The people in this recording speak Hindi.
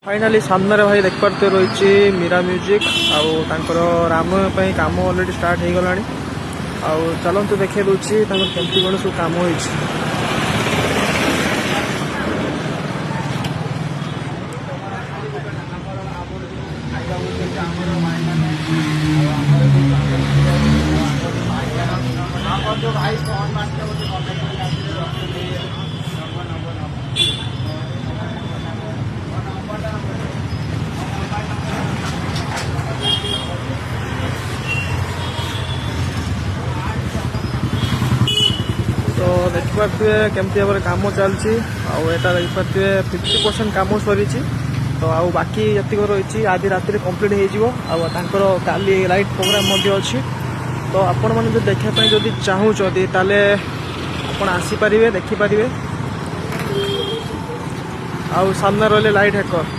फाइनाली सामने भाई देख पारे रही मीरा म्यूजिक आउर रामायण पे कम अलरेडी स्टार्ट हो गला चलतु देखे दूसरी केमती कौन सब कम हो तो देखिपे केमती भाव कम चलती आटा देखिपे 50% कम सरी तो आउ बाकी जी रही आज राति कंप्लीट हो काली लाइट प्रोग्राम अच्छी तो आपण मैंने जो देखापी जदि चाहूँगी ताले आपण आसीपारे देखिपारे आउ सामने रही लाइट हैकर